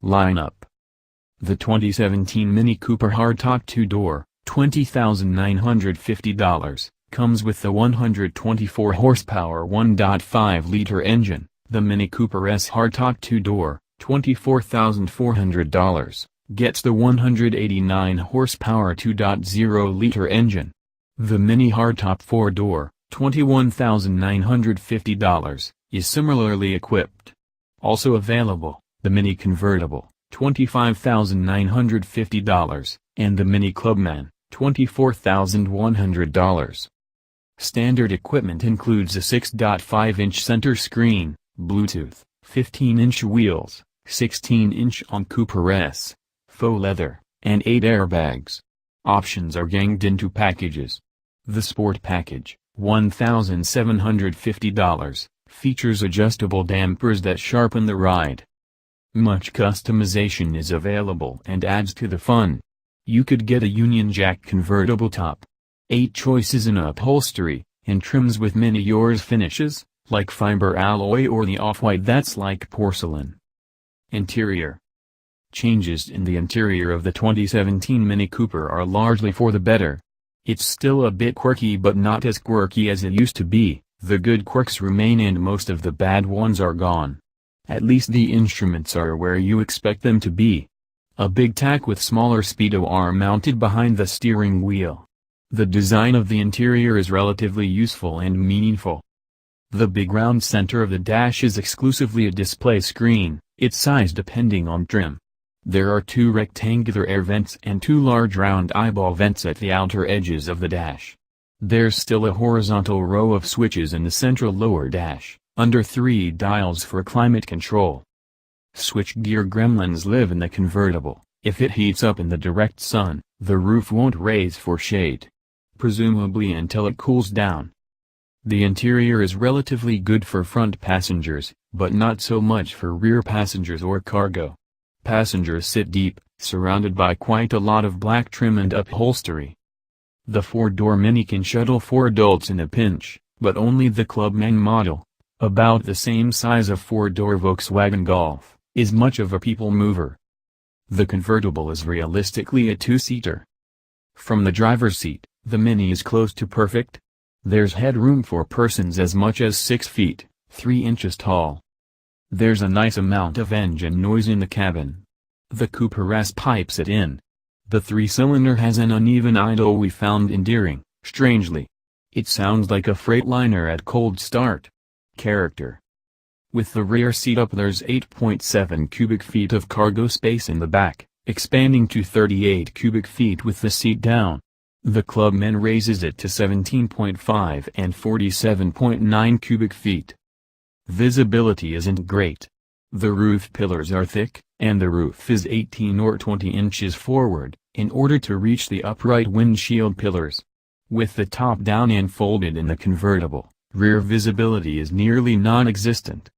Lineup. The 2017 Mini Cooper hardtop 2-door, $20,950, comes with the 124 horsepower 1.5-liter engine. The Mini Cooper S hardtop 2-door, $24,400, gets the 189 horsepower 2.0-liter engine. The Mini hardtop 4-door, $21,950, is similarly equipped. Also available, the Mini Convertible, $25,950, and the Mini Clubman, $24,100. Standard equipment includes a 6.5-inch center screen, Bluetooth, 15-inch wheels, 16-inch on Cooper S, faux leather, and 8 airbags. Options are ganged into packages. The Sport Package, $1,750, features adjustable dampers that sharpen the ride. Much customization is available and adds to the fun. You could get a Union Jack convertible top. 8 choices in upholstery, and trims with many yours finishes, like fiber alloy or the off-white that's like porcelain. Interior. Changes in the interior of the 2017 Mini Cooper are largely for the better. It's still a bit quirky but not as quirky as it used to be. The good quirks remain and most of the bad ones are gone. At least the instruments are where you expect them to be. A big tack with smaller speedo arm mounted behind the steering wheel. The design of the interior is relatively useful and meaningful. The big round center of the dash is exclusively a display screen, its size depending on trim. There are 2 rectangular air vents and 2 large round eyeball vents at the outer edges of the dash. There's still a horizontal row of switches in the central lower dash, under 3 dials for climate control. Switchgear gremlins live in the convertible. If it heats up in the direct sun, the roof won't raise for shade. Presumably until it cools down. The interior is relatively good for front passengers, but not so much for rear passengers or cargo. Passengers sit deep, surrounded by quite a lot of black trim and upholstery. The 4-door Mini can shuttle 4 adults in a pinch, but only the Clubman model, about the same size of 4-door Volkswagen Golf, is much of a people mover. The convertible is realistically a 2-seater. From the driver's seat, the Mini is close to perfect. There's headroom for persons as much as 6 feet, 3 inches tall. There's a nice amount of engine noise in the cabin. The Cooper S pipes it in. The 3-cylinder has an uneven idle we found endearing, strangely. It sounds like a Freightliner at cold start. Character. With the rear seat up there's 8.7 cubic feet of cargo space in the back, expanding to 38 cubic feet with the seat down. The Clubman raises it to 17.5 and 47.9 cubic feet. Visibility isn't great. The roof pillars are thick, and the roof is 18 or 20 inches forward, in order to reach the upright windshield pillars. With the top down and folded in the convertible, rear visibility is nearly non-existent.